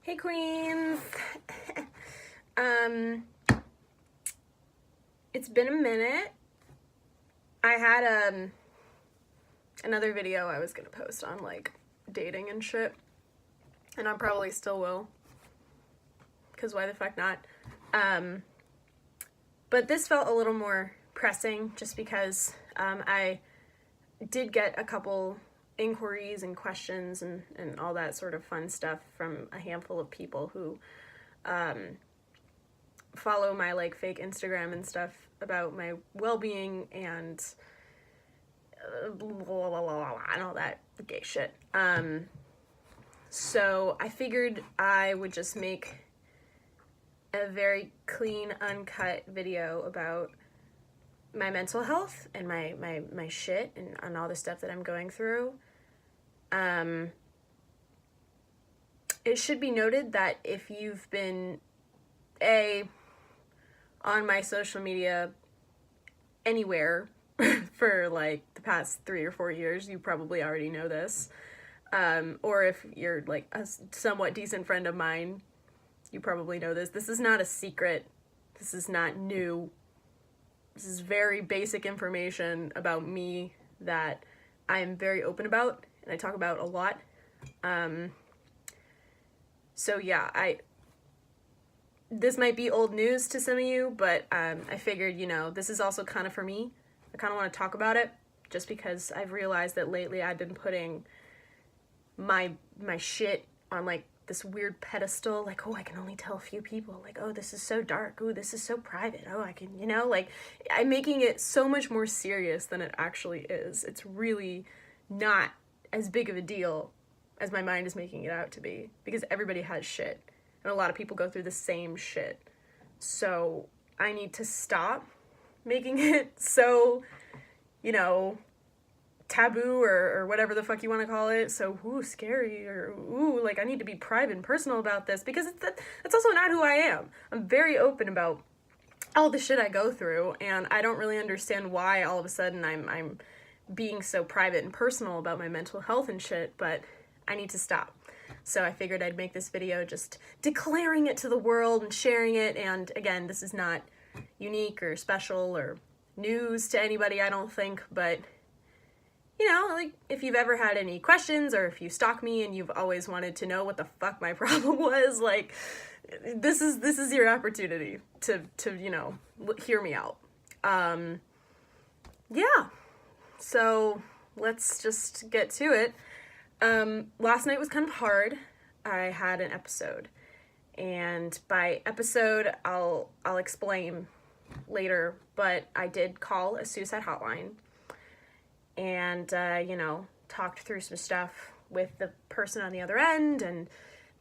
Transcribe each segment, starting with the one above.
Hey queens! It's been a minute. I had another video I was gonna post on like dating and shit, and I probably still will, because why the fuck not? But this felt a little more pressing just because I did get a couple inquiries and questions and all that sort of fun stuff from a handful of people who follow my like fake Instagram and stuff about my well-being and blah, blah, blah, and all that gay shit. So I figured I would just make a very clean, uncut video about my mental health and my shit and all the stuff that I'm going through. It should be noted that if you've been on my social media anywhere for like the past 3 or 4 years, you probably already know this. Or if you're like a somewhat decent friend of mine, you probably know this. This is not a secret. This is not new. This is very basic information about me that I'm very open about and I talk about a lot. So yeah, this might be old news to some of you, but I figured, this is also kind of for me. I kind of want to talk about it just because I've realized that lately I've been putting my shit on like this weird pedestal, like, oh, I can only tell a few people, like, oh, this is so dark, oh, this is so private, oh, I can, like, I'm making it so much more serious than it actually is. It's really not as big of a deal as my mind is making it out to be, because everybody has shit, and a lot of people go through the same shit. So I need to stop making it so, taboo or whatever the fuck you want to call it, so scary, or like I need to be private and personal about this, because that's also not who I am. I'm very open about all the shit I go through, and I don't really understand why all of a sudden I'm being so private and personal about my mental health and shit, but I need to stop. So I figured I'd make this video just declaring it to the world and sharing it, and again, this is not unique or special or news to anybody, I don't think, but like, if you've ever had any questions, or if you stalk me and you've always wanted to know what the fuck my problem was, like, this is your opportunity to hear me out. Yeah. So let's just get to it. Last night was kind of hard. I had an episode, and by episode, I'll explain later, but I did call a suicide hotline and, talked through some stuff with the person on the other end, and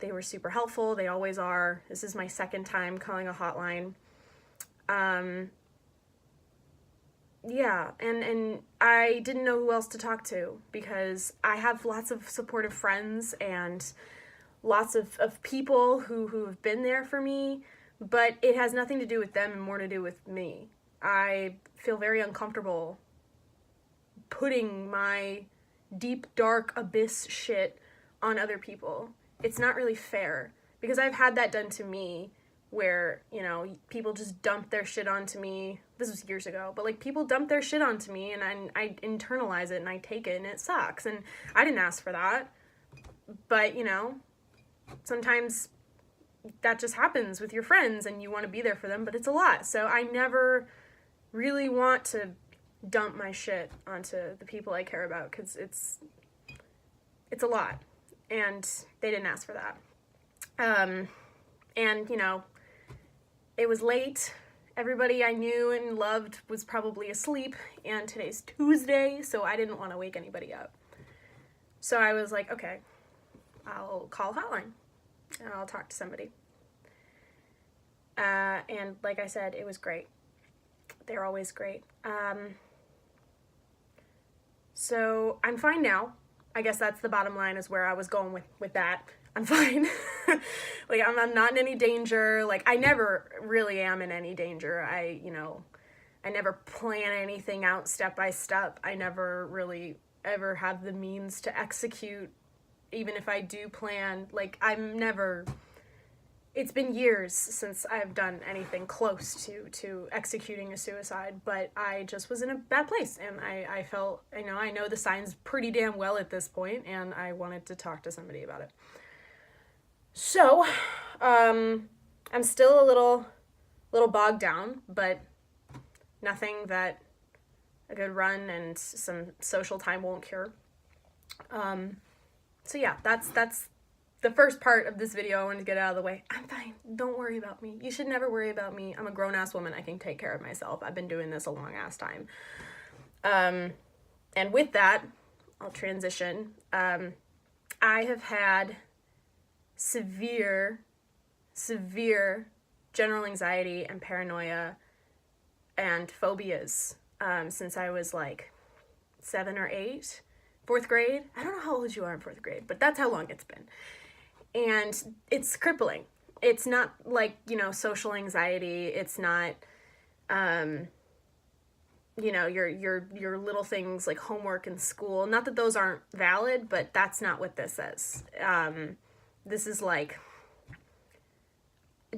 they were super helpful. They always are. This is my second time calling a hotline. Yeah, and I didn't know who else to talk to, because I have lots of supportive friends and lots of people who have been there for me, but it has nothing to do with them and more to do with me. I feel very uncomfortable putting my deep, dark abyss shit on other people. It's not really fair, because I've had that done to me where, people just dump their shit onto me. This was years ago, but like, people dump their shit onto me, and I internalize it and I take it, and it sucks, and I didn't ask for that. But, sometimes that just happens with your friends and you want to be there for them, but it's a lot. So I never really want to dump my shit onto the people I care about, because it's a lot, and they didn't ask for that. And it was late. Everybody I knew and loved was probably asleep, and today's Tuesday, so I didn't want to wake anybody up. So I was like, okay, I'll call hotline and I'll talk to somebody. And like I said, it was great. They're always great. So I'm fine now. I guess that's the bottom line, is where I was going with that. I'm fine. Like, I'm not in any danger. Like, I never really am in any danger. I never plan anything out step by step. I never really ever have the means to execute, even if I do plan. Like, I'm never it's been years since I've done anything close to executing a suicide, but I just was in a bad place, and I felt, I know the signs pretty damn well at this point, and I wanted to talk to somebody about it. So, I'm still a little bogged down, but nothing that a good run and some social time won't cure. So yeah, that's the first part of this video. I wanted to get out of the way. I'm fine. Don't worry about me. You should never worry about me. I'm a grown-ass woman. I can take care of myself. I've been doing this a long-ass time. And with that, I'll transition. I have had severe general anxiety and paranoia and phobias since I was like 7 or 8, 4th grade. I don't know how old you are in 4th grade, but that's how long it's been. And it's crippling. It's not like, social anxiety. It's not, your little things like homework and school. Not that those aren't valid, but that's not what this is. This is like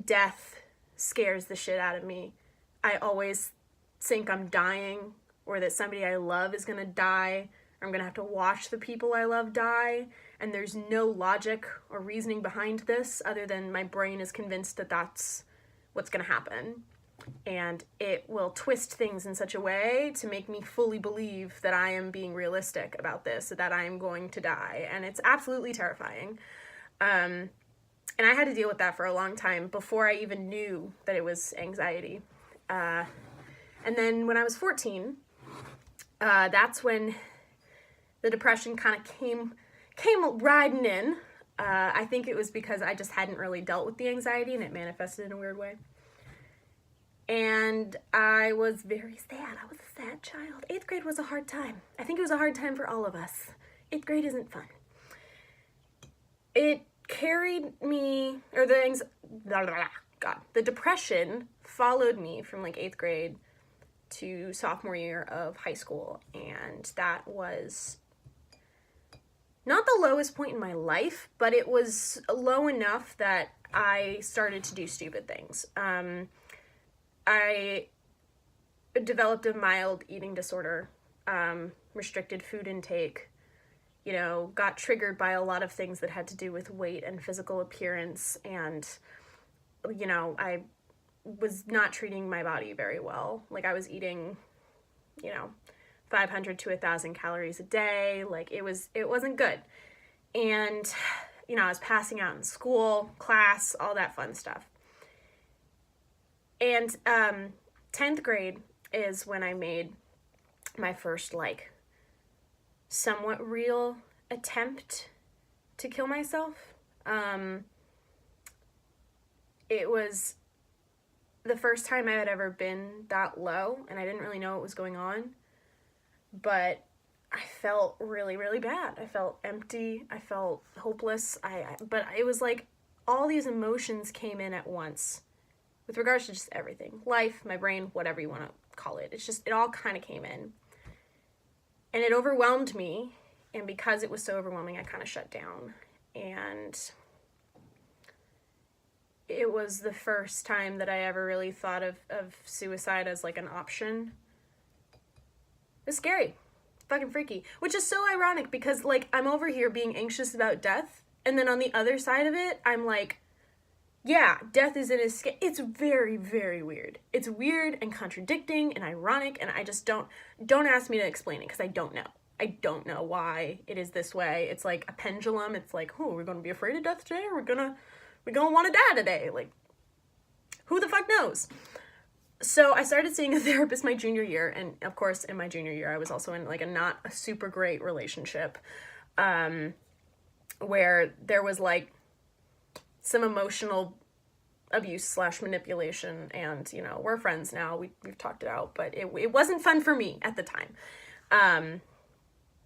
death scares the shit out of me. I always think I'm dying, or that somebody I love is gonna die, or I'm gonna have to watch the people I love die, and there's no logic or reasoning behind this other than my brain is convinced that that's what's gonna happen. And it will twist things in such a way to make me fully believe that I am being realistic about this, that I am going to die, and it's absolutely terrifying. And I had to deal with that for a long time before I even knew that it was anxiety. And then when I was 14, that's when the depression kind of came riding in. I think it was because I just hadn't really dealt with the anxiety and it manifested in a weird way. And I was very sad. I was a sad child. 8th grade was a hard time. I think it was a hard time for all of us. 8th grade isn't fun. It carried me, or the depression followed me from like 8th grade to sophomore year of high school, and that was not the lowest point in my life, but it was low enough that I started to do stupid things. I developed a mild eating disorder, restricted food intake, got triggered by a lot of things that had to do with weight and physical appearance, and, I was not treating my body very well. Like, I was eating, 500 to 1,000 calories a day. Like, it wasn't good. And, I was passing out in school, class, all that fun stuff. And 10th grade is when I made my first, somewhat real attempt to kill myself. It was the first time I had ever been that low, and I didn't really know what was going on, but I felt really, really bad. I felt empty. I felt hopeless. But it was like all these emotions came in at once with regards to just everything. Life, my brain, whatever you want to call it. It all kind of came in. And it overwhelmed me, and because it was so overwhelming, I kind of shut down. And it was the first time that I ever really thought of suicide as like an option. It was scary. Fucking freaky. Which is so ironic because I'm over here being anxious about death, and then on the other side of it, I'm like, yeah, death is an escape. It's very, very weird. It's weird and contradicting and ironic, and I just don't ask me to explain it because I don't know. I don't know why it is this way. It's like a pendulum. It's like, oh, we're going to be afraid of death today, or we're going to want to die today. Like, who the fuck knows? So I started seeing a therapist my junior year, and of course in my junior year I was also in a not a super great relationship, where there was some emotional abuse / manipulation, and we're friends now. We've talked it out, but it wasn't fun for me at the time.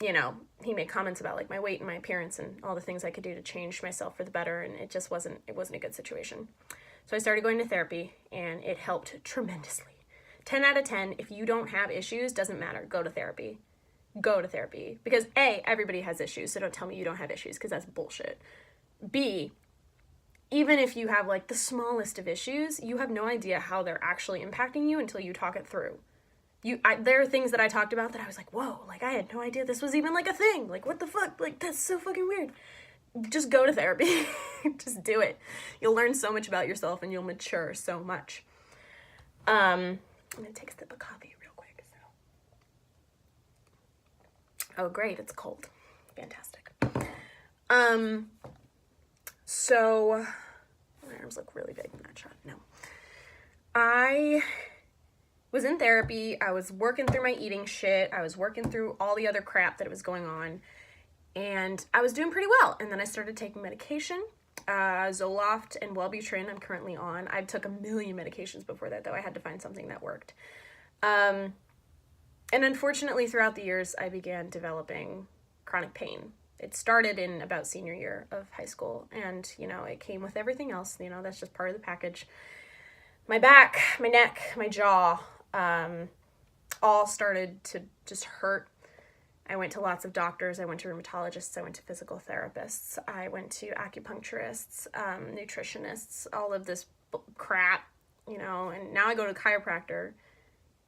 He made comments about my weight and my appearance and all the things I could do to change myself for the better, and it wasn't a good situation. So I started going to therapy, and it helped tremendously. 10 out of 10, if you don't have issues, doesn't matter, go to therapy. Go to therapy. Because A, everybody has issues, so don't tell me you don't have issues, because that's bullshit. B, even if you have like the smallest of issues, you have no idea how they're actually impacting you until you talk it through. There are things that I talked about that I was like, whoa, like I had no idea this was even like a thing. Like, what the fuck? Like, that's so fucking weird. Just go to therapy. Just do it. You'll learn so much about yourself and you'll mature so much. I'm gonna take a sip of coffee real quick. Oh, great, it's cold. Fantastic. So my arms look really big in that shot. No. I was in therapy. I was working through my eating shit. I was working through all the other crap that was going on. And I was doing pretty well. And then I started taking medication. Zoloft and Wellbutrin I'm currently on. I took a million medications before that, though. I had to find something that worked. And unfortunately, throughout the years, I began developing chronic pain. It started in about senior year of high school. And, you know, it came with everything else. You know, that's just part of the package. My back, my neck, my jaw, all started to just hurt. I went to lots of doctors. I went to rheumatologists. I went to physical therapists. I went to acupuncturists, nutritionists, all of this crap, you know, and now I go to a chiropractor.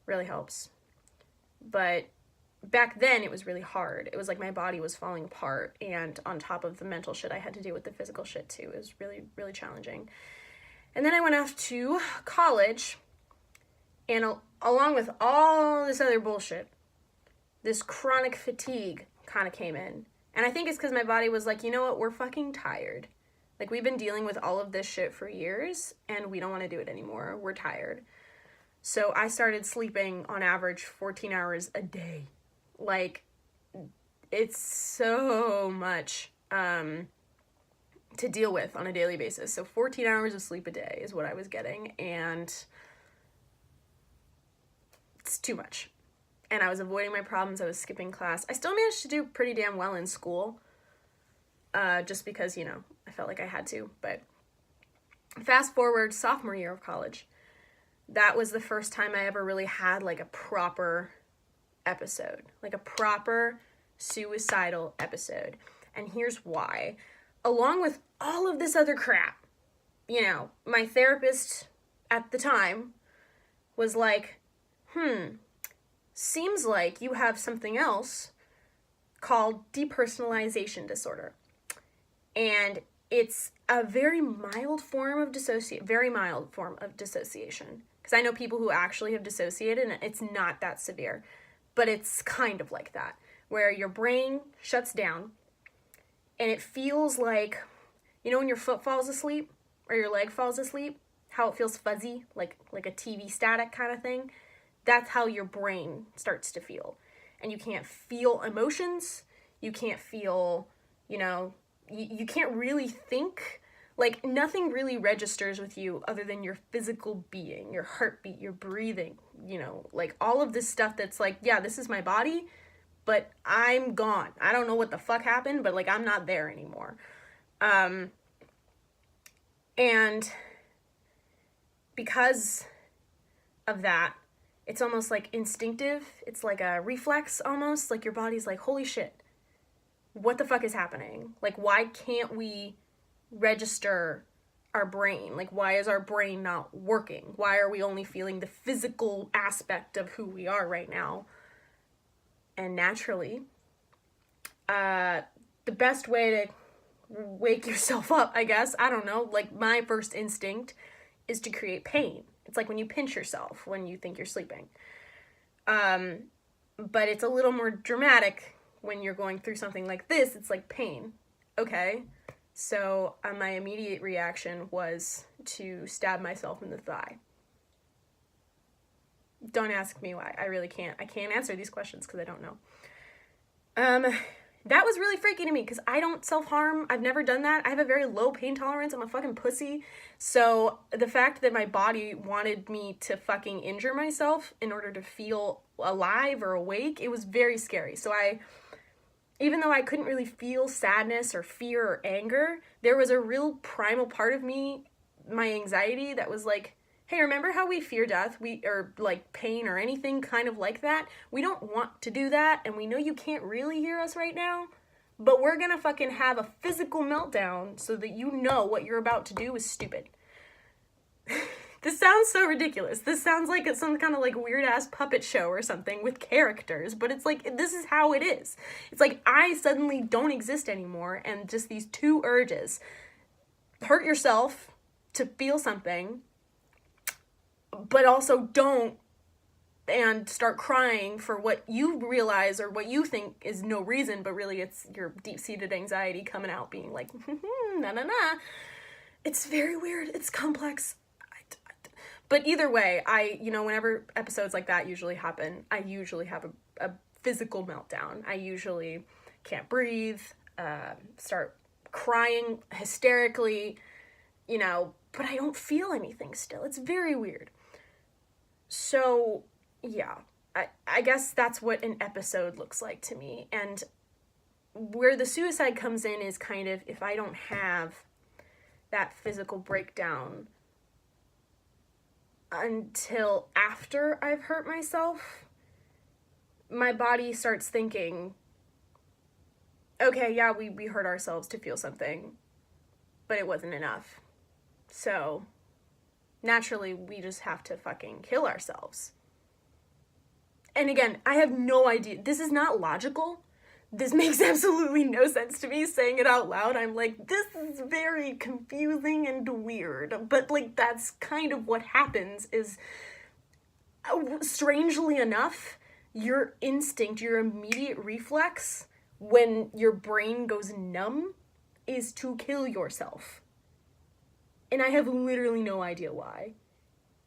Really helps. But back then it was really hard. It was like my body was falling apart, and on top of the mental shit I had to deal with the physical shit too. It was really, really challenging. And then I went off to college, and along with all this other bullshit, this chronic fatigue kind of came in. And I think it's because my body was like, you know what, we're fucking tired. Like, we've been dealing with all of this shit for years, and we don't want to do it anymore. We're tired. So I started sleeping on average 14 hours a day. Like, it's so much to deal with on a daily basis. So 14 hours of sleep a day is what I was getting, and it's too much. And I was avoiding my problems. I was skipping class. I still managed to do pretty damn well in school, just because, you know, I felt like I had to. But fast forward sophomore year of college, that was the first time I ever really had like a proper episode, like a proper suicidal episode. And here's why. Along with all of this other crap, you know, my therapist at the time was like, seems like you have something else called depersonalization disorder. And it's a very mild form of dissociation. Because I know people who actually have dissociated, and it's not that severe. But it's kind of like that, where your brain shuts down, and it feels like, you know, when your foot falls asleep, or your leg falls asleep, how it feels fuzzy, like a TV static kind of thing. That's how your brain starts to feel. And you can't feel emotions. You can't feel, you know, you can't really think. Like, nothing really registers with you other than your physical being, your heartbeat, your breathing, you know, like all of this stuff that's like, yeah, this is my body, but I'm gone. I don't know what the fuck happened, but like, I'm not there anymore. And because of that, it's almost like instinctive. It's like a reflex almost. Like, your body's like, holy shit, what the fuck is happening? Like, why can't we register our brain? Like, why is our brain not working? Why are we only feeling the physical aspect of who we are right now? And naturally, the best way to wake yourself up, I guess, I don't know, like, my first instinct is to create pain. It's like when you pinch yourself when you think you're sleeping. But it's a little more dramatic when you're going through something like this. It's like pain. Okay. So my immediate reaction was to stab myself in the thigh. Don't ask me why. I really can't. I can't answer these questions because I don't know. That was really freaky to me because I don't self-harm. I've never done that. I have a very low pain tolerance. I'm a fucking pussy. So the fact that my body wanted me to fucking injure myself in order to feel alive or awake, it was very scary. So even though I couldn't really feel sadness or fear or anger, there was a real primal part of me, my anxiety, that was like, hey, remember how we fear death? Or like pain or anything kind of like that? We don't want to do that, and we know you can't really hear us right now, but we're gonna fucking have a physical meltdown so that you know what you're about to do is stupid. This sounds so ridiculous. This sounds like it's some kind of like weird ass puppet show or something with characters, but it's like, this is how it is. It's like I suddenly don't exist anymore, and just these two urges: hurt yourself to feel something, but also don't, and start crying for what you realize or what you think is no reason, but really it's your deep-seated anxiety coming out being like, na na na. It's very weird. It's complex. But either way, whenever episodes like that usually happen, I usually have a physical meltdown. I usually can't breathe, start crying hysterically, but I don't feel anything still. It's very weird. So, yeah, I guess that's what an episode looks like to me. And where the suicide comes in is kind of, if I don't have that physical breakdown until after I've hurt myself, my body starts thinking, okay, yeah, we hurt ourselves to feel something, but it wasn't enough. So, naturally, we just have to fucking kill ourselves. And again, I have no idea. This is not logical. This makes absolutely no sense to me saying it out loud. I'm like, this is very confusing and weird. But, like, that's kind of what happens is, strangely enough, your instinct, your immediate reflex when your brain goes numb is to kill yourself. And I have literally no idea why.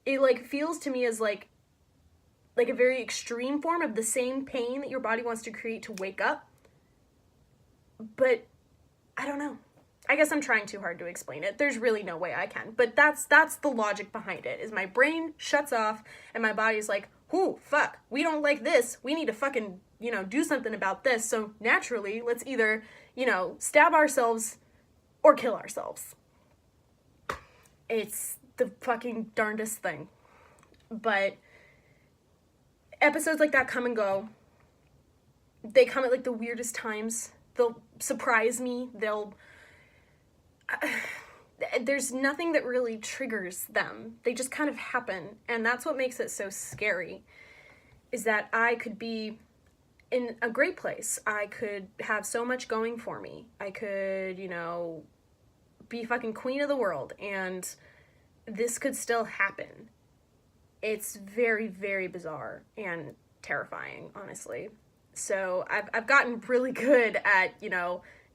It, like, feels to me as, like a very extreme form of the same pain that your body wants to create to wake up. But I don't know. I guess I'm trying too hard to explain it. There's really no way I can. But that's the logic behind it, is my brain shuts off and my body's like, ooh, fuck, we don't like this. We need to fucking, do something about this. So naturally, let's either, stab ourselves or kill ourselves. It's the fucking darndest thing. But episodes like that come and go. They come at like the weirdest times. They'll surprise me. There's nothing that really triggers them. They just kind of happen. And that's what makes it so scary, is that I could be in a great place. I could have so much going for me. I could, be fucking queen of the world, and this could still happen. It's very, very bizarre and terrifying, honestly. So I've gotten really good at,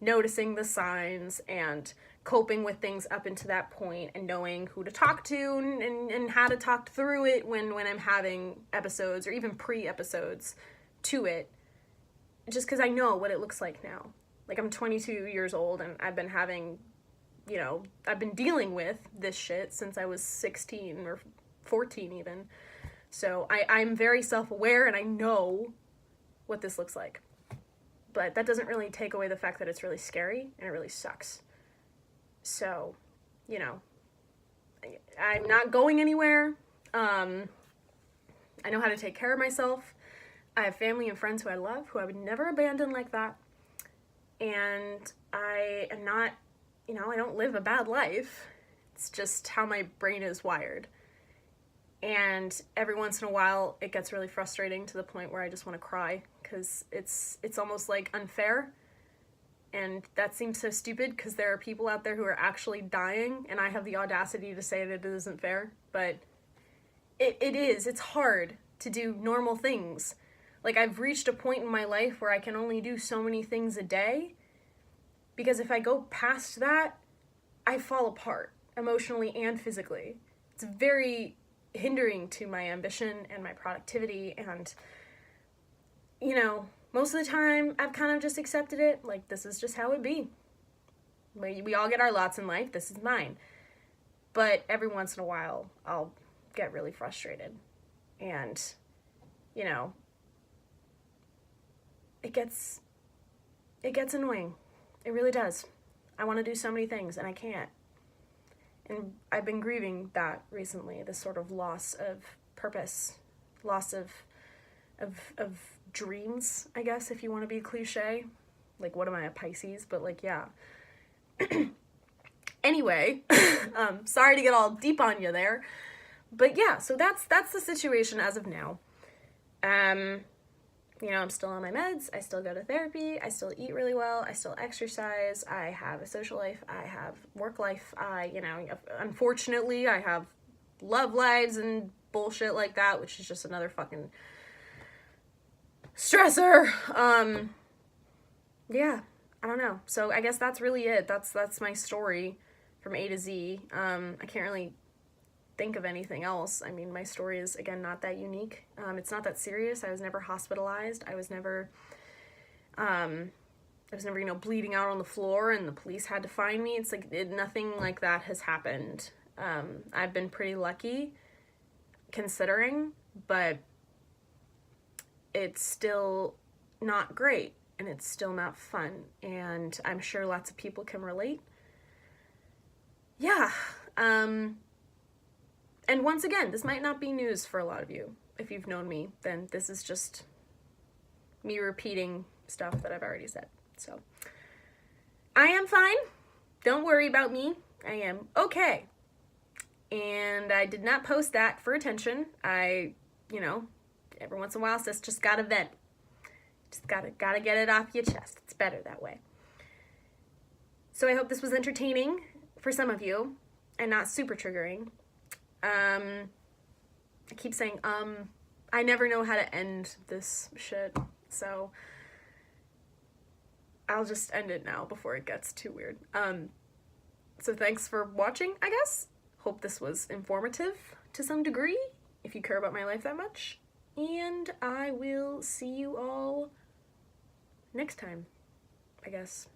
noticing the signs and coping with things up until that point, and knowing who to talk to and how to talk through it when I'm having episodes or even pre-episodes to it. Just because I know what it looks like now. Like, I'm 22 years old and I've been having, I've been dealing with this shit since I was 16 or 14 even. So I'm very self-aware and I know what this looks like. But that doesn't really take away the fact that it's really scary and it really sucks. So, I'm not going anywhere. I know how to take care of myself. I have family and friends who I love, who I would never abandon like that. And I am not, I don't live a bad life. It's just how my brain is wired. And every once in a while, it gets really frustrating to the point where I just want to cry, because it's almost like unfair. And that seems so stupid, because there are people out there who are actually dying, and I have the audacity to say that it isn't fair. But it is. It's hard to do normal things. Like, I've reached a point in my life where I can only do so many things a day, because if I go past that, I fall apart emotionally and physically. It's very hindering to my ambition and my productivity, and most of the time I've kind of just accepted it, like, this is just how it be. We all get our lots in life, this is mine. But every once in a while I'll get really frustrated, and it gets annoying. It really does. I want to do so many things and I can't. And I've been grieving that recently, this sort of loss of purpose, loss of dreams, I guess, if you want to be cliche. Like, what am I, a Pisces? But, like, yeah. Anyway, sorry to get all deep on you there. But, yeah, so that's the situation as of now. You know, I'm still on my meds. I still go to therapy. I still eat really well. I still exercise. I have a social life. I have work life. You know, unfortunately, I have love lives and bullshit like that, which is just another fucking stressor. Yeah, I don't know. So I guess that's really it. That's my story from A to Z. I can't really think of anything else. I mean, my story is, again, not that unique. It's not that serious. I was never hospitalized. I was never, you know, bleeding out on the floor and the police had to find me. It's like, nothing like that has happened. I've been pretty lucky, considering, but it's still not great, and it's still not fun, and I'm sure lots of people can relate. Yeah, and once again, this might not be news for a lot of you. If you've known me, then this is just me repeating stuff that I've already said. So, I am fine. Don't worry about me. I am okay. And I did not post that for attention. I, you know, every once in a while, just gotta vent. Just gotta get it off your chest. It's better that way. So I hope this was entertaining for some of you and not super triggering. I keep saying, I never know how to end this shit, so I'll just end it now before it gets too weird. So thanks for watching, I guess. Hope this was informative to some degree, if you care about my life that much. And I will see you all next time, I guess.